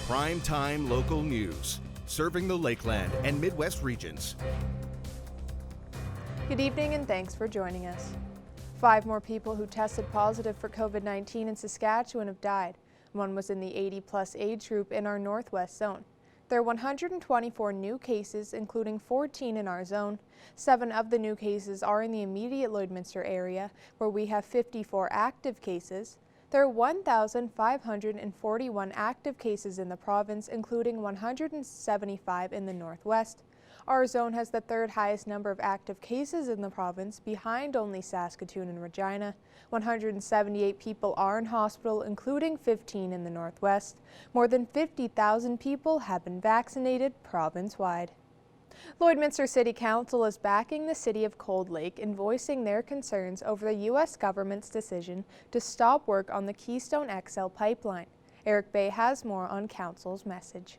Primetime local news, serving the Lakeland and Midwest regions. Good evening and thanks for joining us. 5 more people who tested positive for COVID-19 in Saskatchewan have died. One was in the 80-plus age group in our northwest zone. There are 124 new cases, including 14 in our zone. 7 of the new cases are in the immediate Lloydminster area, where we have 54 active cases. There are 1,541 active cases in the province, including 175 in the northwest. Our zone has the 3rd highest number of active cases in the province, behind only Saskatoon and Regina. 178 people are in hospital, including 15 in the northwest. More than 50,000 people have been vaccinated province-wide. Lloydminster City Council is backing the City of Cold Lake in voicing their concerns over the U.S. government's decision to stop work on the Keystone XL pipeline. Eric Bay has more on Council's message.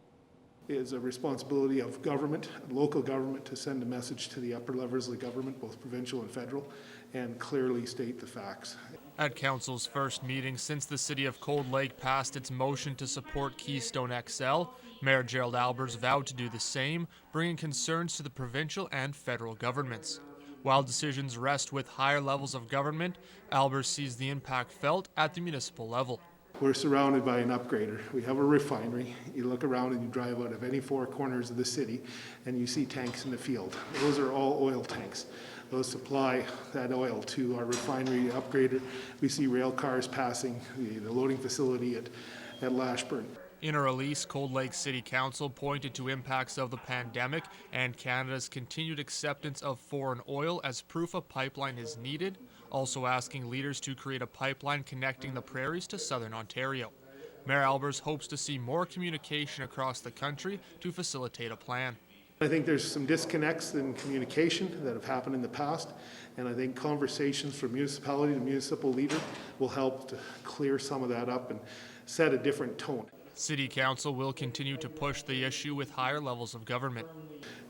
It is a responsibility of government, local government, to send a message to the upper levels of the government, both provincial and federal, and clearly state the facts. At Council's first meeting since the City of Cold Lake passed its motion to support Keystone XL, Mayor Gerald Albers vowed to do the same, bringing concerns to the provincial and federal governments. While decisions rest with higher levels of government, Albers sees the impact felt at the municipal level. We're surrounded by an upgrader. We have a refinery. You look around and you drive out of any 4 corners of the city and you see tanks in the field. Those are all oil tanks. Those supply that oil to our refinery upgrader. We see rail cars passing the loading facility at Lashburn. In a release, Cold Lake City Council pointed to impacts of the pandemic and Canada's continued acceptance of foreign oil as proof a pipeline is needed, also asking leaders to create a pipeline connecting the prairies to southern Ontario. Mayor Albers hopes to see more communication across the country to facilitate a plan. I think there's some disconnects in communication that have happened in the past, and I think conversations from municipality to municipal leader will help to clear some of that up and set a different tone. City Council will continue to push the issue with higher levels of government.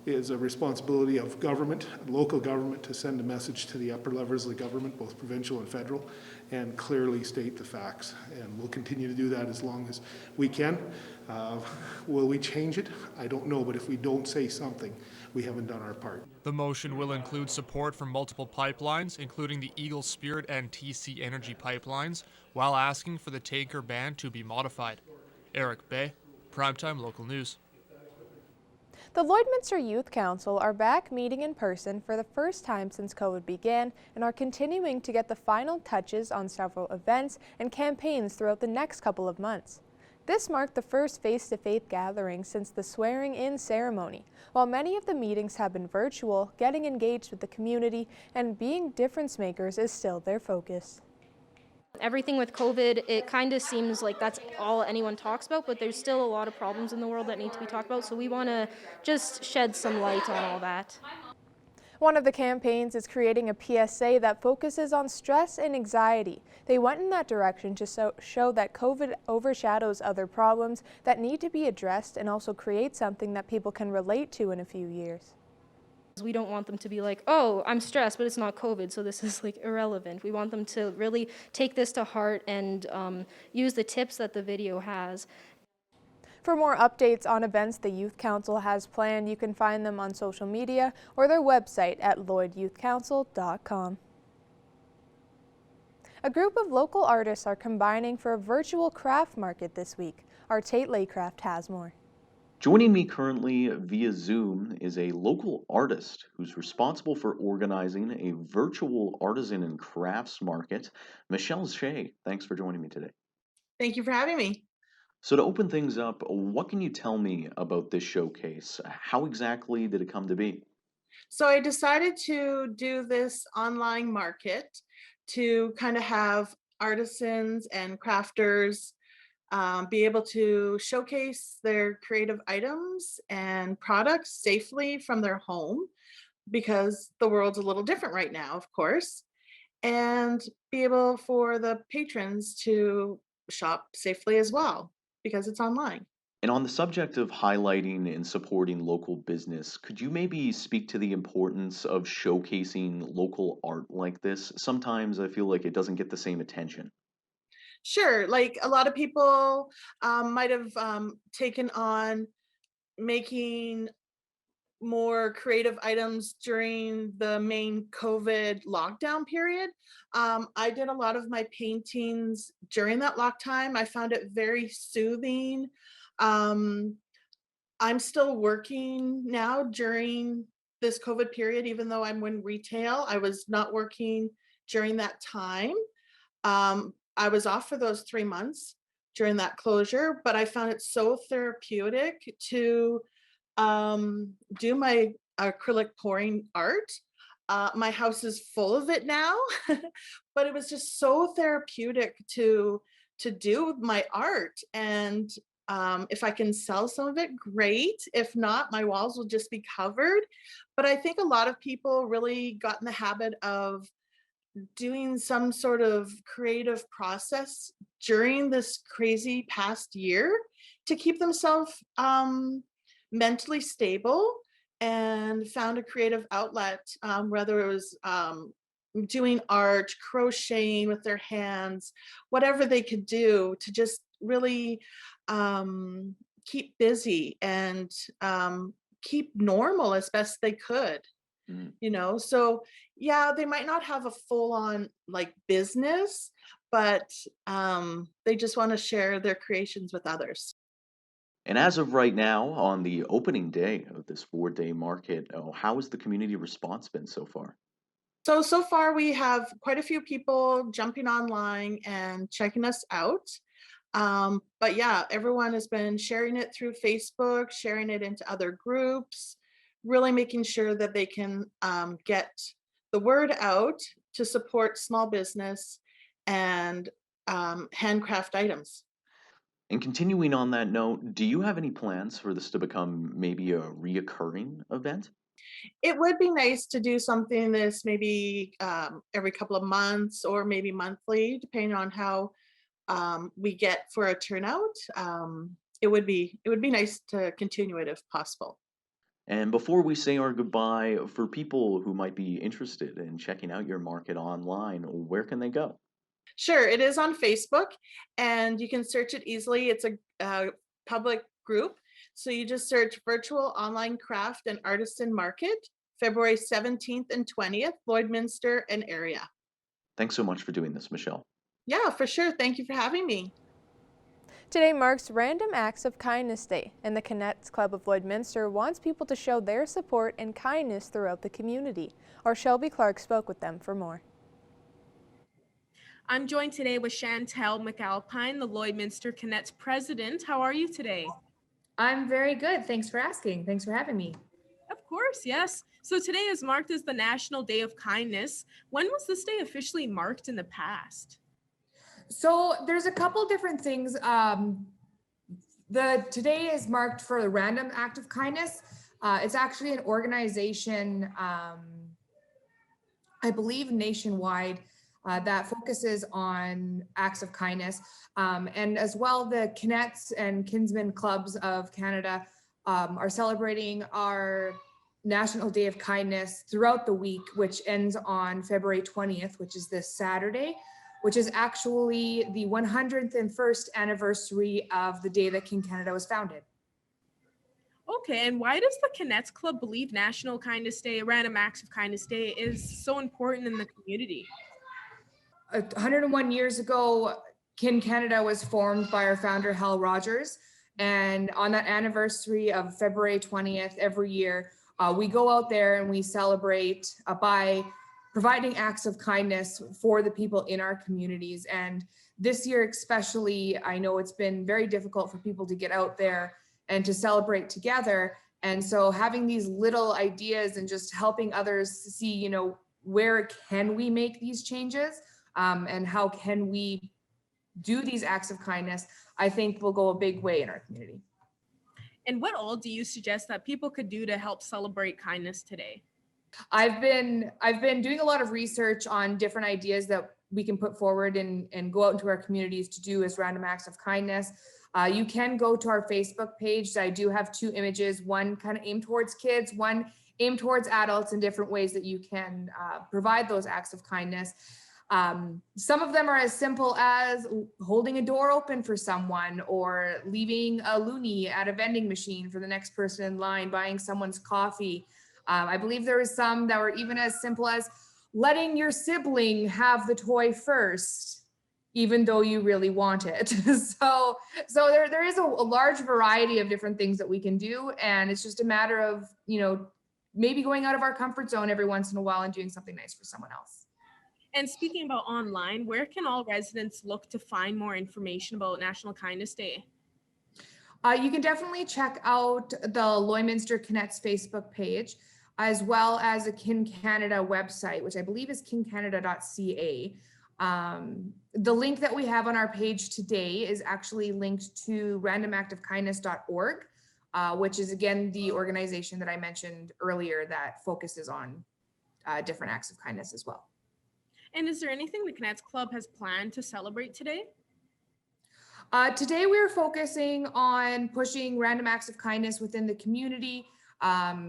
It is a responsibility of government, local government, to send a message to the upper levels of the government, both provincial and federal, and clearly state the facts. And we'll continue to do that as long as we can. Will we change it? I don't know, but if we don't say something, we haven't done our part. The motion will include support for multiple pipelines, including the Eagle Spirit and TC Energy pipelines, while asking for the tanker ban to be modified. Eric Bay, Primetime Local News. The Lloydminster Youth Council are back meeting in person for the first time since COVID began and are continuing to get the final touches on several events and campaigns throughout the next couple of months. This marked the first face-to-face gathering since the swearing-in ceremony. While many of the meetings have been virtual, getting engaged with the community and being difference makers is still their focus. Everything with COVID, it kind of seems like that's all anyone talks about, but there's still a lot of problems in the world that need to be talked about, so we want to just shed some light on all that. One of the campaigns is creating a PSA that focuses on stress and anxiety. They went in that direction to show that COVID overshadows other problems that need to be addressed and also create something that people can relate to in a few years. We don't want them to be like, oh, I'm stressed, but it's not COVID, so this is like irrelevant. We want them to really take this to heart and use the tips that the video has. For more updates on events the Youth Council has planned, you can find them on social media or their website at lloydyouthcouncil.com. A group of local artists are combining for a virtual craft market this week. Our Tate Laycraft has more. Joining me currently via Zoom is a local artist who's responsible for organizing a virtual artisan and crafts market. Michelle Shea, thanks for joining me today. Thank you for having me. So to open things up, what can you tell me about this showcase? How exactly did it come to be? So I decided to do this online market to kind of have artisans and crafters be able to showcase their creative items and products safely from their home, because the world's a little different right now, of course, and be able for the patrons to shop safely as well, because it's online. And on the subject of highlighting and supporting local business, could you maybe speak to the importance of showcasing local art like this? Sometimes I feel like it doesn't get the same attention. Sure, like a lot of people might have taken on making more creative items during the main COVID lockdown period. I did a lot of my paintings during that lock time. I found it very soothing. Um, I'm still working now during this COVID period, even though I'm in retail. I was not working during that time. I was off for those 3 months during that closure, but I found it so therapeutic to do my acrylic pouring art. My house is full of it now, but it was just so therapeutic to do my art. And if I can sell some of it, great. If not, my walls will just be covered. But I think a lot of people really got in the habit of doing some sort of creative process during this crazy past year to keep themselves mentally stable, and found a creative outlet, whether it was doing art, crocheting with their hands, whatever they could do to just really keep busy and keep normal as best they could. Mm. So yeah, they might not have a full on like business, but they just want to share their creations with others. And as of right now, on the opening day of this 4-day market, how has the community response been so far? So far we have quite a few people jumping online and checking us out. But yeah, everyone has been sharing it through Facebook, sharing it into other groups, really making sure that they can get the word out to support small business and handcraft items. And continuing on that note, do you have any plans for this to become maybe a reoccurring event? It would be nice to do something this maybe every couple of months or maybe monthly, depending on how we get for a turnout. It would be nice to continue it if possible. And before we say our goodbye, for people who might be interested in checking out your market online, where can they go? Sure, it is on Facebook, and you can search it easily. It's a public group, so you just search Virtual Online Craft and Artisan Market, February 17th and 20th, Lloydminster and area. Thanks so much for doing this, Michelle. Yeah, for sure. Thank you for having me. Today marks Random Acts of Kindness Day, and the Connects Club of Lloydminster wants people to show their support and kindness throughout the community. Our Shelby Clark spoke with them for more. I'm joined today with Chantel McAlpine, the Lloydminster Connects president. How are you today? I'm very good. Thanks for asking. Thanks for having me. Of course, yes. So today is marked as the National Day of Kindness. When was this day officially marked in the past? So there's a couple different things. Today is marked for the Random Act of Kindness. It's actually an organization, I believe nationwide, that focuses on acts of kindness. And as well, the Connects and Kinsmen Clubs of Canada are celebrating our National Day of Kindness throughout the week, which ends on February 20th, which is this Saturday, which is actually the 101st anniversary of the day that King Canada was founded. Okay, and why does the Connects Club believe National Kindness Day, Random Acts of Kindness Day, is so important in the community? 101 years ago, Kin Canada was formed by our founder, Hal Rogers. And on that anniversary of February 20th, every year, we go out there and we celebrate by providing acts of kindness for the people in our communities. And this year especially, I know it's been very difficult for people to get out there and to celebrate together. And so having these little ideas and just helping others see, where can we make these changes? And how can we do these acts of kindness, I think will go a big way in our community. And what all do you suggest that people could do to help celebrate kindness today? I've been doing a lot of research on different ideas that we can put forward and go out into our communities to do as random acts of kindness. You can go to our Facebook page. I do have 2 images, one kind of aimed towards kids, one aimed towards adults, in different ways that you can provide those acts of kindness. Some of them are as simple as holding a door open for someone or leaving a loonie at a vending machine for the next person in line, buying someone's coffee. I believe there was some that were even as simple as letting your sibling have the toy first, even though you really want it. So there is a large variety of different things that we can do. And it's just a matter of, maybe going out of our comfort zone every once in a while and doing something nice for someone else. And speaking about online, where can all residents look to find more information about National Kindness Day? You can definitely check out the Lloydminster Connects Facebook page, as well as the Kin Canada website, which I believe is kincanada.ca. The link that we have on our page today is actually linked to randomactofkindness.org, which is, again, the organization that I mentioned earlier that focuses on different acts of kindness as well. And is there anything the Connects Club has planned to celebrate today? Today, we're focusing on pushing random acts of kindness within the community,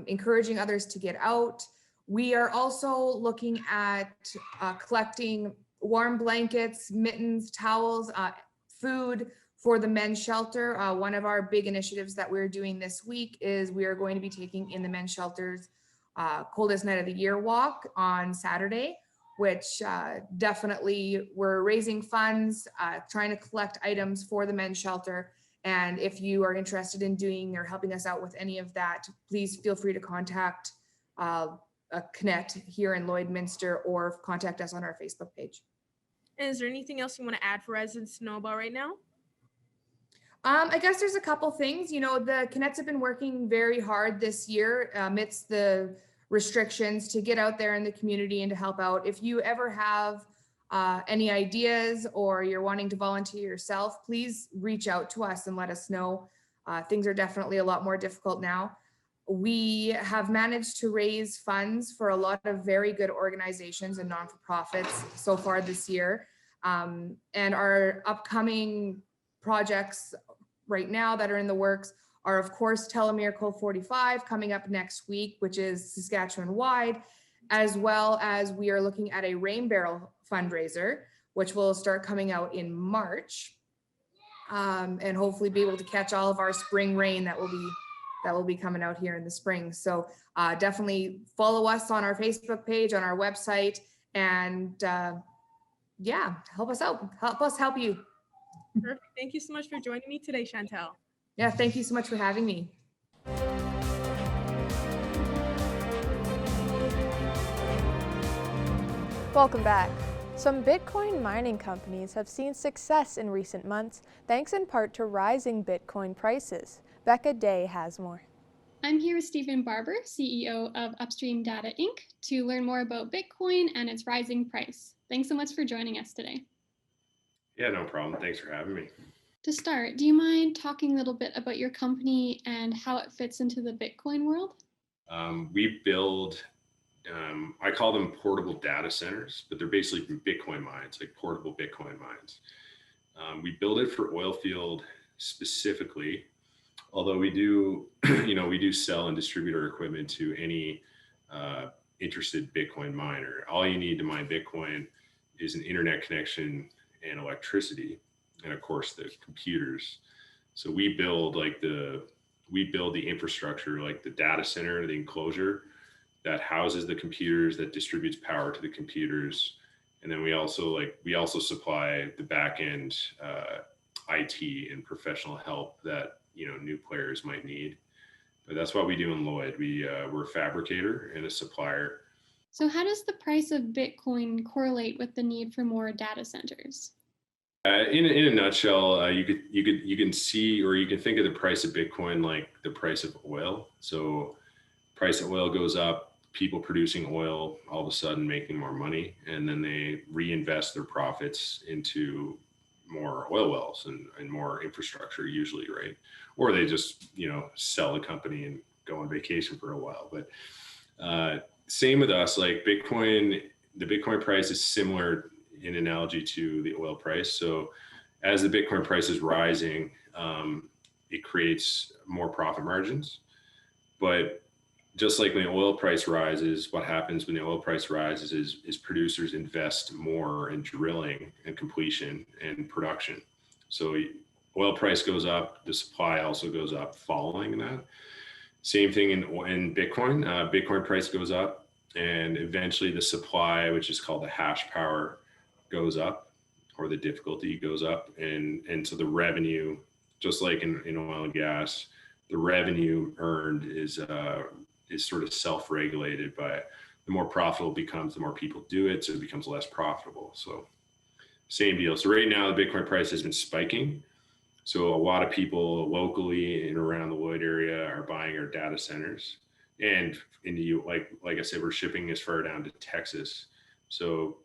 encouraging others to get out. We are also looking at collecting warm blankets, mittens, towels, food for the men's shelter. One of our big initiatives that we're doing this week is we are going to be taking in the men's shelter's coldest night of the year walk on Saturday, which definitely we're raising funds, trying to collect items for the men's shelter. And if you are interested in doing or helping us out with any of that, please feel free to contact Connect here in Lloydminster or contact us on our Facebook page. And is there anything else you want to add for residents to know about right now? I guess there's a couple things. The Connects have been working very hard this year amidst the restrictions to get out there in the community and to help out. If you ever have any ideas or you're wanting to volunteer yourself, please reach out to us and let us know. Things are definitely a lot more difficult now. We have managed to raise funds for a lot of very good organizations and non-for-profits so far this year. And our upcoming projects right now that are in the works are, of course, Telemiracle 45 coming up next week, which is Saskatchewan wide, as well as we are looking at a Rain Barrel fundraiser, which will start coming out in March, and hopefully be able to catch all of our spring rain that will be coming out here in the spring. So definitely follow us on our Facebook page, on our website, and yeah, help us out. Help us help you. Perfect. Thank you so much for joining me today, Chantel. Yeah, thank you so much for having me. Welcome back. Some Bitcoin mining companies have seen success in recent months, thanks in part to rising Bitcoin prices. Becca Day has more. I'm here with Stephen Barber, CEO of Upstream Data Inc., to learn more about Bitcoin and its rising price. Thanks so much for joining us today. Yeah, no problem. Thanks for having me. To start, do you mind talking a little bit about your company and how it fits into the Bitcoin world? We build, I call them portable data centers, but they're basically Bitcoin mines, like portable Bitcoin mines. We build it for oil field specifically, although we do, we do sell and distribute our equipment to any interested Bitcoin miner. All you need to mine Bitcoin is an internet connection and electricity, and of course the computers. So we build the infrastructure, like the data center, the enclosure that houses the computers, that distributes power to the computers, and then we also supply the back end IT and professional help that new players might need. But that's what we do in Lloyd. We're a fabricator and a supplier. So how does the price of Bitcoin correlate with the need for more data centers? In a nutshell, you can see, or you can think of the price of Bitcoin like the price of oil. So price of oil goes up, people producing oil all of a sudden making more money, and then they reinvest their profits into more oil wells and more infrastructure usually, right? Or they just, sell the company and go on vacation for a while. But same with us, like Bitcoin, the Bitcoin price is similar in analogy to the oil price. So as the Bitcoin price is rising, it creates more profit margins. But just like when the oil price rises, what happens when the oil price rises is producers invest more in drilling and completion and production. So oil price goes up, the supply also goes up following that. Same thing in Bitcoin. Bitcoin price goes up, and eventually the supply, which is called the hash power, goes up, or the difficulty goes up. And so the revenue, just like in oil and gas, the revenue earned is sort of self-regulated by the more profitable it becomes, the more people do it, so it becomes less profitable. So same deal. So right now the Bitcoin price has been spiking. So a lot of people locally and around the Lloyd area are buying our data centers. And in the like I said, we're shipping as far down to Texas. So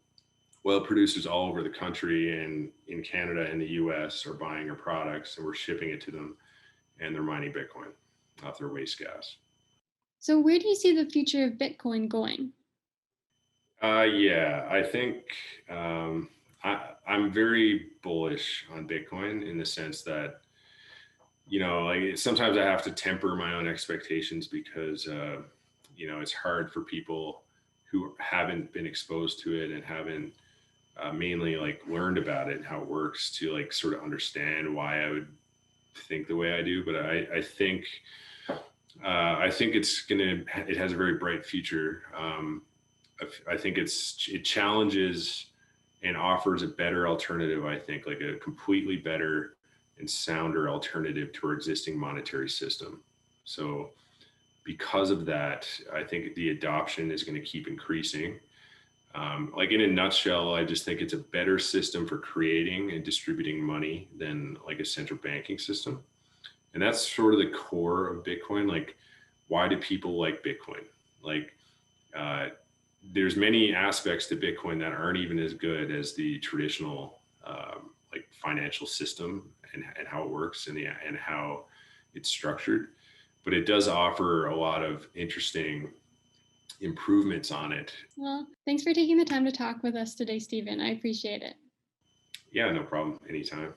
oil producers all over the country and in Canada and the US are buying our products, and we're shipping it to them, and they're mining Bitcoin off their waste gas. So where do you see the future of Bitcoin going? Yeah, I think I'm very bullish on Bitcoin in the sense that, like sometimes I have to temper my own expectations because, it's hard for people who haven't been exposed to it and haven't mainly like learned about it and how it works to like sort of understand why I would think the way I do. But I think it has a very bright future. I think it challenges and offers a better alternative, I think, like a completely better and sounder alternative to our existing monetary system. So because of that, I think the adoption is going to keep increasing. Like in a nutshell, I just think it's a better system for creating and distributing money than like a central banking system. And that's sort of the core of Bitcoin. Like, why do people like Bitcoin? Like, there's many aspects to Bitcoin that aren't even as good as the traditional like financial system and how it works and how it's structured. But it does offer a lot of interesting improvements on it. Well, thanks for taking the time to talk with us today, Stephen. I appreciate it. Yeah, no problem. Anytime.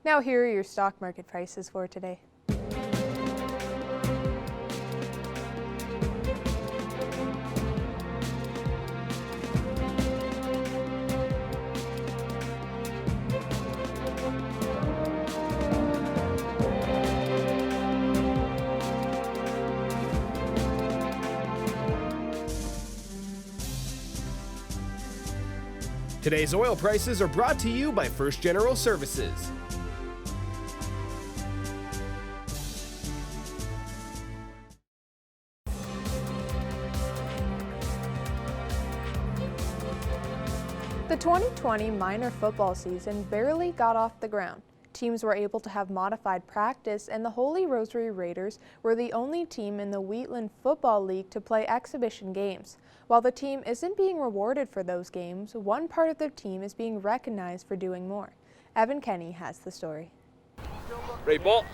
Now here are your stock market prices for today. Today's oil prices are brought to you by First General Services. The 2020 minor football season barely got off the ground. Teams were able to have modified practice, and the Holy Rosary Raiders were the only team in the Wheatland Football League to play exhibition games. While the team isn't being rewarded for those games, one part of their team is being recognized for doing more. Evan Kenny has the story. Great ball.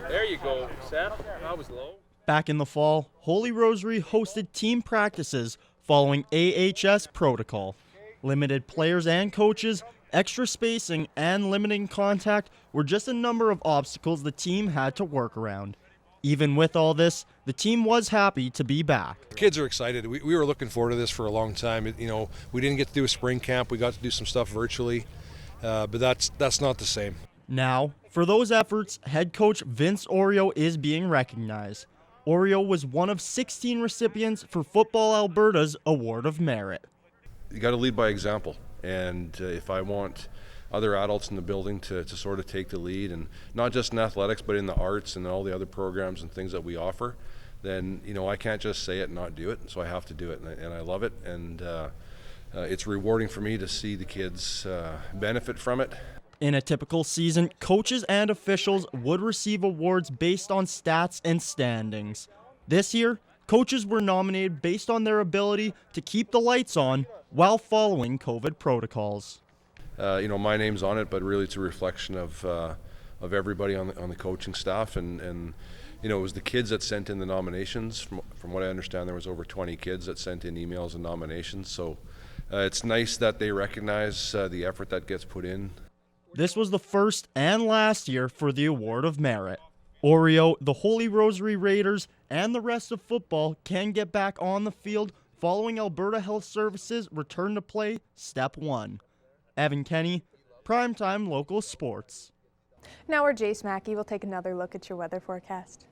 There you go, Seth. That was low. Back in the fall, Holy Rosary hosted team practices following AHS protocol. Limited players and coaches, extra spacing, and limiting contact were just a number of obstacles the team had to work around. Even with all this, the team was happy to be back. The kids are excited. We were looking forward to this for a long time. We didn't get to do a spring camp. We got to do some stuff virtually, but that's not the same. Now, for those efforts, head coach Vince Oreo is being recognized. Oreo was one of 16 recipients for Football Alberta's Award of Merit. You got to lead by example, and if I want other adults in the building to sort of take the lead, and not just in athletics but in the arts and all the other programs and things that we offer, then I can't just say it and not do it. So I have to do it, and I love it, and it's rewarding for me to see the kids benefit from it. In a typical season, coaches and officials would receive awards based on stats and standings. This year, coaches were nominated based on their ability to keep the lights on while following COVID protocols. My name's on it, but really it's a reflection of everybody on the coaching staff, and it was the kids that sent in the nominations. From what I understand, there was over 20 kids that sent in emails and nominations. So it's nice that they recognize the effort that gets put in. This was the first and last year for the Award of Merit. Oreo, the Holy Rosary Raiders, and the rest of football can get back on the field following Alberta Health Services return to play Step 1. Evan Kenny, Primetime Local Sports. Now we're Jace Mackey. We'll take another look at your weather forecast.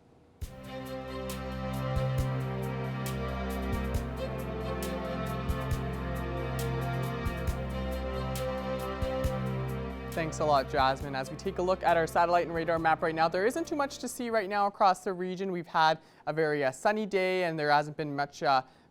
Thanks a lot, Jasmine. As we take a look at our satellite and radar map right now, there isn't too much to see right now across the region. We've had a very sunny day, and there hasn't been much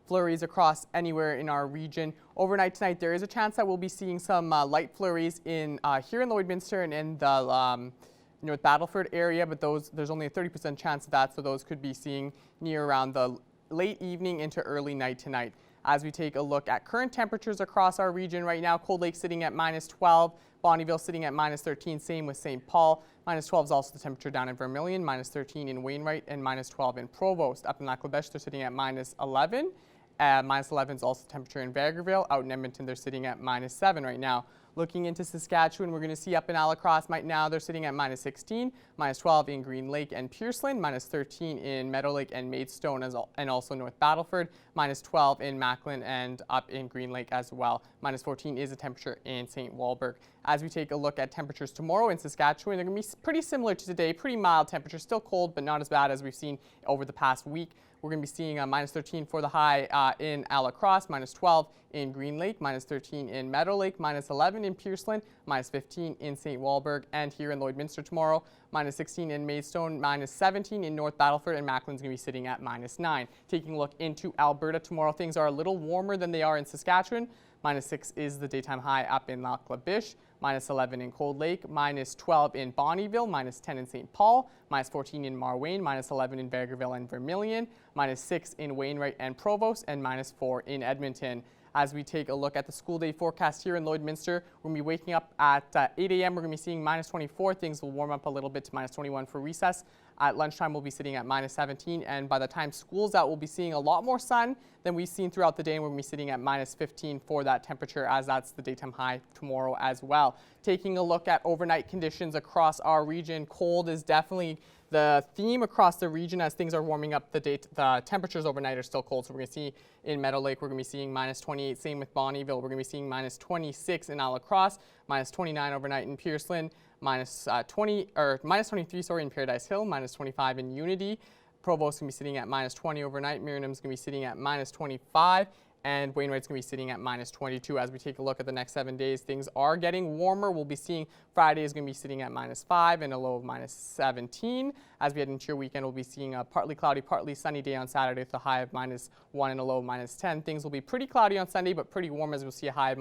flurries across anywhere in our region. Overnight tonight, there is a chance that we'll be seeing some light flurries in here in Lloydminster and in the North Battleford area, but there's only a 30% chance of that, so those could be seeing near around the late evening into early night tonight. As we take a look at current temperatures across our region right now, Cold Lake sitting at -12, Bonnyville sitting at -13, same with St. Paul. -12 is also the temperature down in Vermilion, -13 in Wainwright, and -12 in Provost. Up in Lac La Biche, they're sitting at -11. -11 is also the temperature in Vegreville. Out in Edmonton, they're sitting at -7 right now. Looking into Saskatchewan, we're going to see up in Alacross right now, they're sitting at -16, -12 in Green Lake and Pierceland, -13 in Meadow Lake and Maidstone, and also North Battleford, -12 in Macklin and up in Green Lake as well. -14 is the temperature in St. Walburg. As we take a look at temperatures tomorrow in Saskatchewan, they're going to be pretty similar to today, pretty mild temperature, still cold, but not as bad as we've seen over the past week. We're going to be seeing a -13 for the high in Alacross, -12 in Green Lake, -13 in Meadow Lake, -11 in Pierceland, -15 in St. Walburg, and here in Lloydminster tomorrow, -16 in Maidstone, -17 in North Battleford, and Macklin's going to be sitting at -9. Taking a look into Alberta tomorrow, things are a little warmer than they are in Saskatchewan. -6 is the daytime high up in Lac La Biche, -11 in Cold Lake, -12 in Bonnyville, -10 in St. Paul, -14 in Marwayne, -11 in Vegreville and Vermilion, -6 in Wainwright and Provost, and -4 in Edmonton. As we take a look at the school day forecast here in Lloydminster, we're going to be waking up at 8 a.m. We're going to be seeing -24. Things will warm up a little bit to -21 for recess. At lunchtime, we'll be sitting at -17, and by the time school's out, we'll be seeing a lot more sun than we've seen throughout the day, and we're going to be sitting at -15 for that temperature, as that's the daytime high tomorrow as well. Taking a look at overnight conditions across our region, cold is definitely the theme across the region as things are warming up. The temperatures overnight are still cold, so we're going to see in Meadow Lake, we're going to be seeing -28, same with Bonnyville. We're going to be seeing -26 in Alacross, -29 overnight in Pierceland, -23 in Paradise Hill, -25 in Unity. Provost is going to be sitting at -20 overnight. Miriam's going to be sitting at -25. And Wainwright's going to be sitting at -22. As we take a look at the next 7 days, things are getting warmer. We'll be seeing Friday is going to be sitting at -5 and a low of -17. As we head into your weekend, we'll be seeing a partly cloudy, partly sunny day on Saturday with a high of -1 and a low of -10. Things will be pretty cloudy on Sunday, but pretty warm as we'll see a high of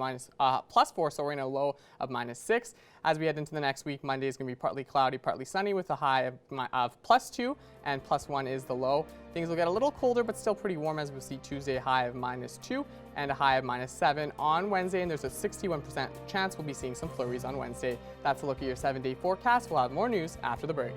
+4, so we're in a low of -6. As we head into the next week, Monday is going to be partly cloudy, partly sunny with a high of +2 and +1 is the low. Things will get a little colder, but still pretty warm as we'll see Tuesday high of -2 and a high of -7 on Wednesday. And there's a 61% chance we'll be seeing some flurries on Wednesday. That's a look at your 7-day forecast. We'll have more news after the break.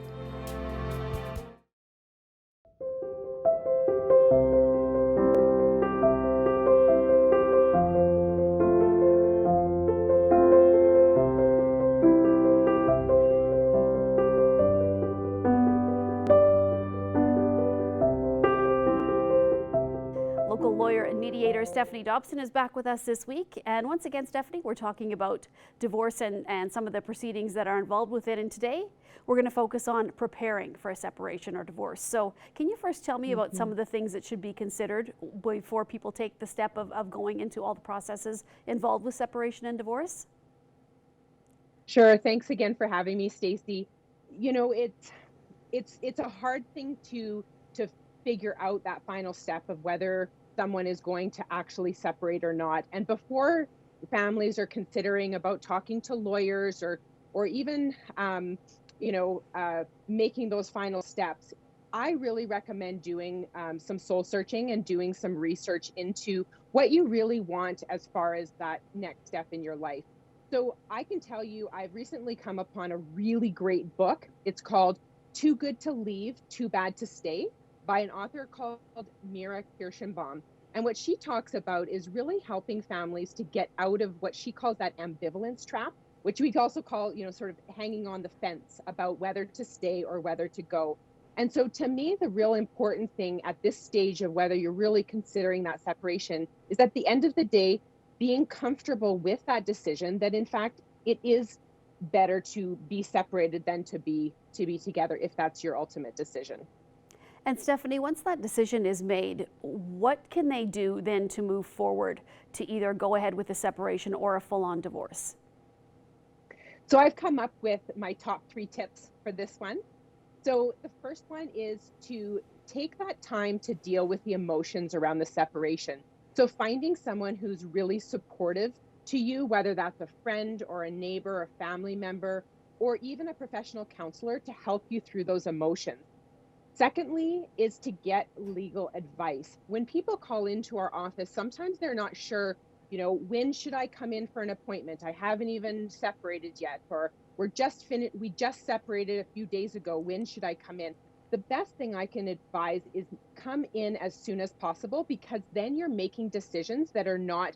Local lawyer and mediator Stephanie Dobson is back with us this week. And once again, Stephanie, we're talking about divorce and some of the proceedings that are involved with it. And today, we're going to focus on preparing for a separation or divorce. So can you first tell me about some of the things that should be considered before people take the step of going into all the processes involved with separation and divorce? Sure. Thanks again for having me, Stacey. You know, it's a hard thing to figure out that final step of whether someone is going to actually separate or not. And before families are considering about talking to lawyers or even making those final steps, I really recommend doing some soul searching and doing some research into what you really want as far as that next step in your life. So I can tell you, I've recently come upon a really great book. It's called Too Good to Leave, Too Bad to Stay, by an author called Mira Kirschenbaum. And what she talks about is really helping families to get out of what she calls that ambivalence trap, which we also call, sort of hanging on the fence about whether to stay or whether to go. And so to me, the real important thing at this stage of whether you're really considering that separation is at the end of the day, being comfortable with that decision, that in fact, it is better to be separated than to be together if that's your ultimate decision. And Stephanie, once that decision is made, what can they do then to move forward to either go ahead with a separation or a full-on divorce? So I've come up with my top 3 tips for this one. So the first one is to take that time to deal with the emotions around the separation. So finding someone who's really supportive to you, whether that's a friend or a neighbor or family member, or even a professional counselor to help you through those emotions. Secondly, is to get legal advice. When people call into our office, sometimes they're not sure, when should I come in for an appointment? I haven't even separated yet, or we just separated a few days ago. When should I come in? The best thing I can advise is come in as soon as possible, because then you're making decisions that are not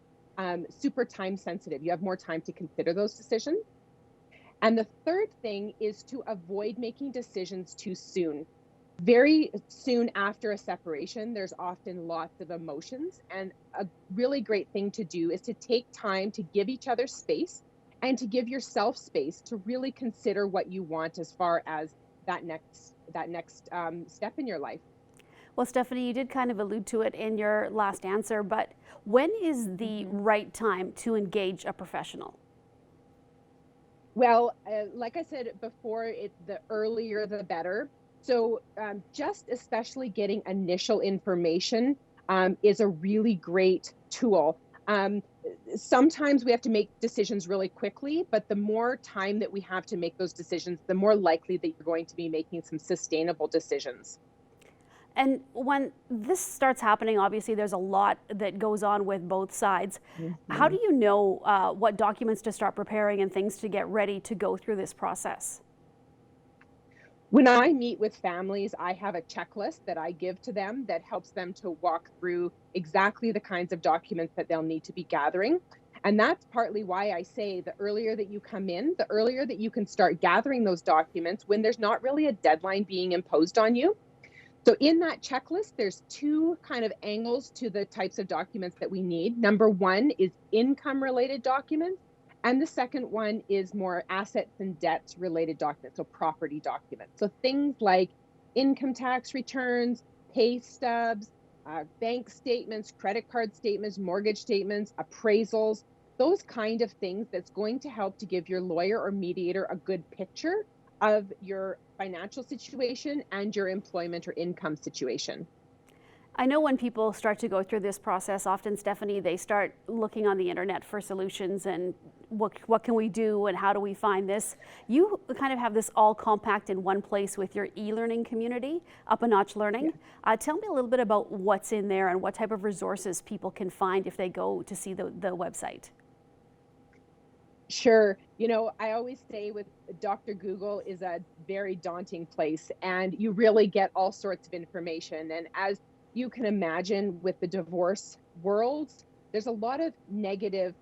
super time sensitive. You have more time to consider those decisions. And the third thing is to avoid making decisions too soon. Very soon after a separation, there's often lots of emotions, and a really great thing to do is to take time to give each other space and to give yourself space to really consider what you want as far as that next step in your life. Well, Stephanie, you did kind of allude to it in your last answer, but when is the right time to engage a professional? Well, like I said before, the earlier the better. So just especially getting initial information is a really great tool. Sometimes we have to make decisions really quickly, but the more time that we have to make those decisions, the more likely that you're going to be making some sustainable decisions. And when this starts happening, obviously there's a lot that goes on with both sides. How do you know what documents to start preparing and things to get ready to go through this process? When I meet with families, I have a checklist that I give to them that helps them to walk through exactly the kinds of documents that they'll need to be gathering. And that's partly why I say the earlier that you come in, the earlier that you can start gathering those documents when there's not really a deadline being imposed on you. So in that checklist, there's 2 kind of angles to the types of documents that we need. Number 1 is income-related documents, and the second one is more assets and debts related documents, so property documents. So things like income tax returns, pay stubs, bank statements, credit card statements, mortgage statements, appraisals, those kind of things that's going to help to give your lawyer or mediator a good picture of your financial situation and your employment or income situation. I know when people start to go through this process, often, Stephanie, they start looking on the internet for solutions and what can we do and how do we find this? You kind of have this all compact in one place with your e-learning community, Up a Notch Learning. Yeah. Tell me a little bit about what's in there and what type of resources people can find if they go to see the website. Sure. I always say with Dr. Google is a very daunting place, and you really get all sorts of information. And as you can imagine with the divorce world, there's a lot of negative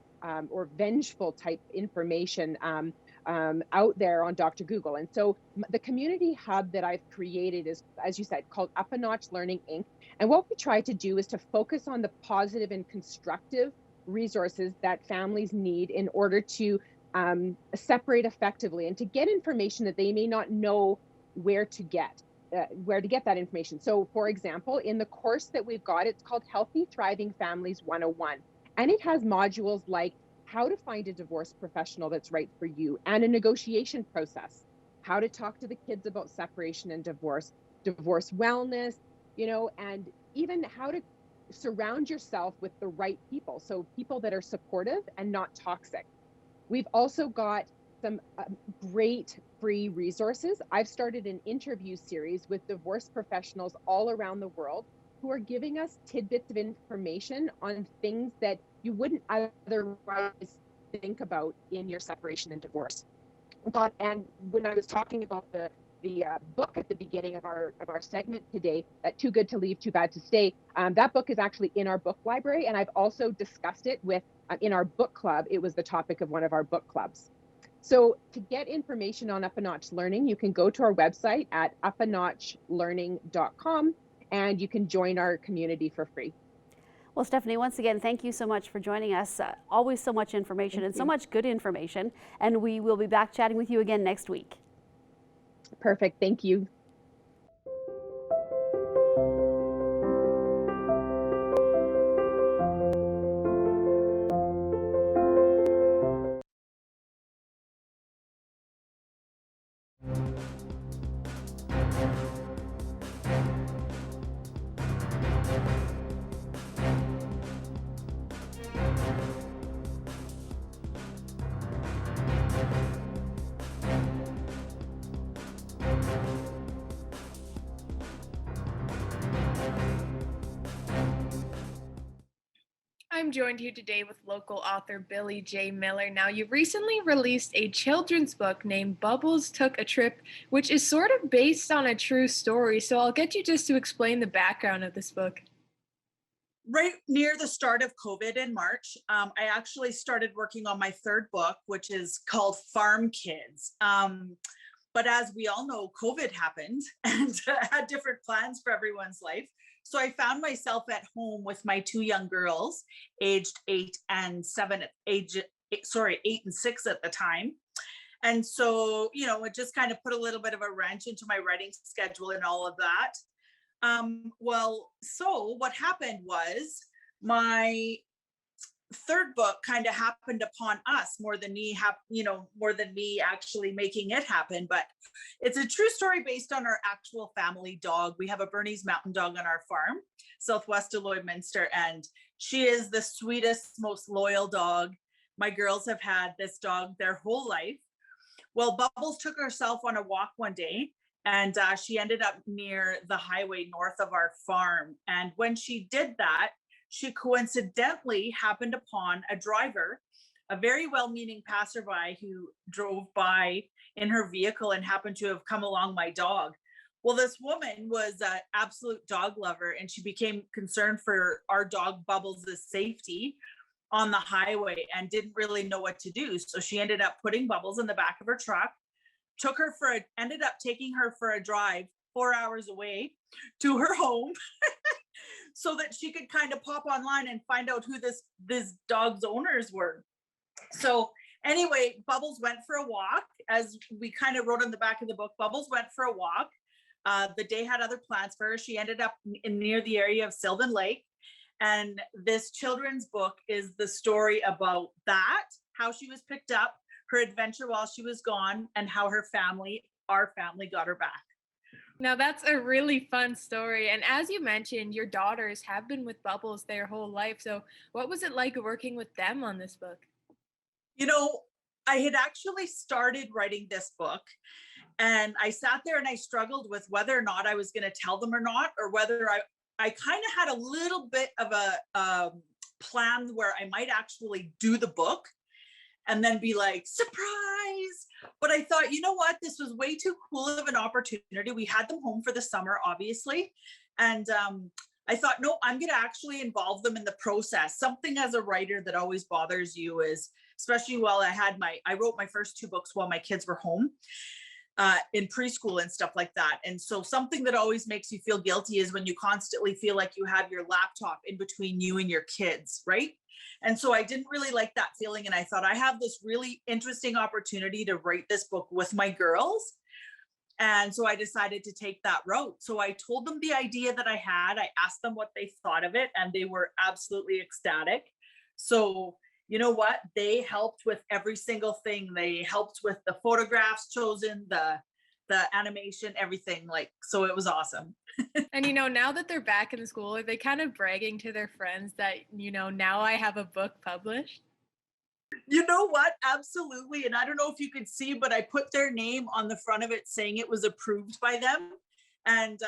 or vengeful type information out there on Dr. Google. And so the community hub that I've created is, as you said, called Up a Notch Learning Inc. And what we try to do is to focus on the positive and constructive resources that families need in order to separate effectively and to get information that they may not know where to get that information. So for example, in the course that we've got, it's called Healthy Thriving Families 101. And it has modules like how to find a divorce professional that's right for you and a negotiation process, how to talk to the kids about separation and divorce wellness, and even how to surround yourself with the right people. So people that are supportive and not toxic. We've also got some great free resources. I've started an interview series with divorce professionals all around the world who are giving us tidbits of information on things that you wouldn't otherwise think about in your separation and divorce. And when I was talking about the book at the beginning of our segment today, that Too Good to Leave, Too Bad to Stay, that book is actually in our book library, and I've also discussed it with in our book club. It was the topic of one of our book clubs. So to get information on Up a Notch Learning, you can go to our website at upanotchlearning.com and you can join our community for free. Well, Stephanie, once again, thank you so much for joining us. Always so much information and so much good information. And we will be back chatting with you again next week. Perfect. Thank you. I'm joined here today with local author Billy J. Miller. Now, you recently released a children's book named Bubbles Took a Trip, which is sort of based on a true story. So I'll get you just to explain the background of this book. Right near the start of COVID in March, I actually started working on my third book, which is called Farm Kids. But as we all know, COVID happened and had different plans for everyone's life. So I found myself at home with my two young girls, aged 8 and 6 at the time. And so, you know, it just kind of put a little bit of a wrench into my writing schedule and all of that. So what happened was my third book kind of happened upon us more than me actually making it happen. But it's a true story based on our actual family dog. We have a Bernese Mountain Dog on our farm, southwest of Lloydminster, and she is the sweetest, most loyal dog. My girls have had this dog their whole life. Well, Bubbles took herself on a walk one day, and she ended up near the highway north of our farm. And when she did that, she coincidentally happened upon a driver, a very well-meaning passerby who drove by in her vehicle and happened to have come along my dog. Well, this woman was an absolute dog lover, and she became concerned for our dog Bubbles' safety on the highway and didn't really know what to do. So she ended up putting Bubbles in the back of her truck, ended up taking her for a drive 4 hours away to her home so that she could kind of pop online and find out who this dog's owners were. So anyway, Bubbles went for a walk. As we kind of wrote on the back of the book, Bubbles went for a walk. The day had other plans for her. She ended up near the area of Sylvan Lake. And this children's book is the story about that, how she was picked up, her adventure while she was gone, and how our family got her back. Now, that's a really fun story. And as you mentioned, your daughters have been with Bubbles their whole life. So what was it like working with them on this book? You know, I had actually started writing this book, and I sat there and I struggled with whether or not I was going to tell them or not, or whether I kind of had a little bit of a plan where I might actually do the book and then be like, surprise. But I thought, you know what, this was way too cool of an opportunity. We had them home for the summer, obviously. And I thought, no, I'm going to actually involve them in the process. Something as a writer that always bothers you is, especially while I wrote my first 2 books while my kids were home in preschool and stuff like that. And so something that always makes you feel guilty is when you constantly feel like you have your laptop in between you and your kids, right? And so I didn't really like that feeling. And I thought, I have this really interesting opportunity to write this book with my girls. And so I decided to take that route. So I told them the idea that I had. I asked them what they thought of it, and they were absolutely ecstatic. So you know what? They helped with every single thing. They helped with the photographs chosen, the animation, everything. So it was awesome. And, now that they're back in school, are they kind of bragging to their friends that, now I have a book published? You know what? Absolutely. And I don't know if you could see, but I put their name on the front of it saying it was approved by them. And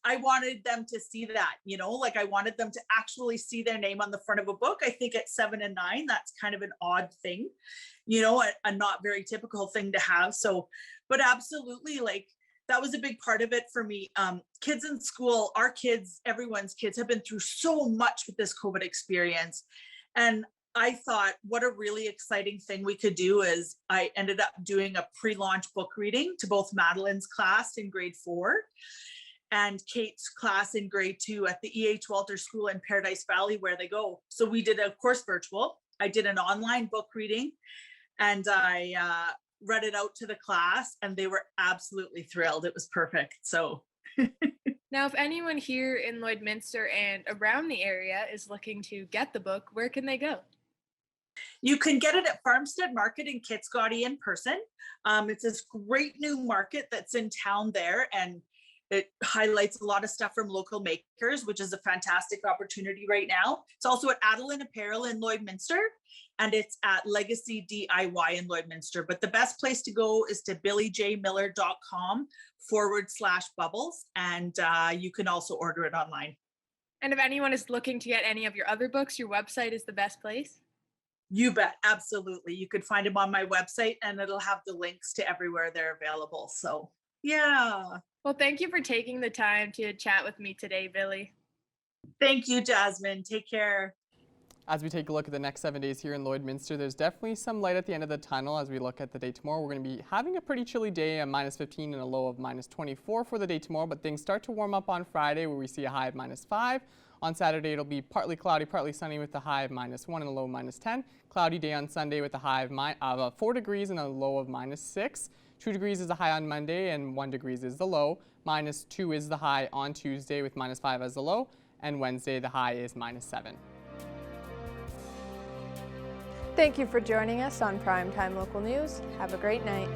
I wanted them to see that, I wanted them to actually see their name on the front of a book. I think at 7 and 9, that's kind of an odd thing, a not very typical thing to have. So, but absolutely, that was a big part of it for me. Kids in school, our kids, everyone's kids have been through so much with this COVID experience. And I thought what a really exciting thing we could do is I ended up doing a pre-launch book reading to both Madeline's class in grade 4 and Kate's class in grade 2 at the E.H. Walter School in Paradise Valley where they go. So we did, of course, virtual. I did an online book reading and I read it out to the class and they were absolutely thrilled. It was perfect. So Now, if anyone here in Lloydminster and around the area is looking to get the book, where can they go? you can get it at Farmstead Market in Kitsgaudy in person. It's this great new market that's in town there, and it highlights a lot of stuff from local makers, which is a fantastic opportunity right now. It's also at Adeline Apparel in Lloydminster, and it's at Legacy DIY in Lloydminster. But the best place to go is to billyjmiller.com/bubbles, and you can also order it online. And if anyone is looking to get any of your other books, your website is the best place? You bet, absolutely. You could find them on my website and it'll have the links to everywhere they're available. So, yeah. Well, thank you for taking the time to chat with me today, Billy. Thank you, Jasmine. Take care. As we take a look at the next 7 days here in Lloydminster, there's definitely some light at the end of the tunnel. As we look at the day tomorrow, we're going to be having a pretty chilly day, a -15 and a low of -24 for the day tomorrow, but things start to warm up on Friday where we see a high of -5. On Saturday, it'll be partly cloudy, partly sunny with a high of -1 and a low of -10. Cloudy day on Sunday with a high of 4 degrees and a low of -6. 2 degrees is the high on Monday and 1 degree is the low. -2 is the high on Tuesday with -5 as the low. And Wednesday, the high is -7. Thank you for joining us on Primetime Local News. Have a great night.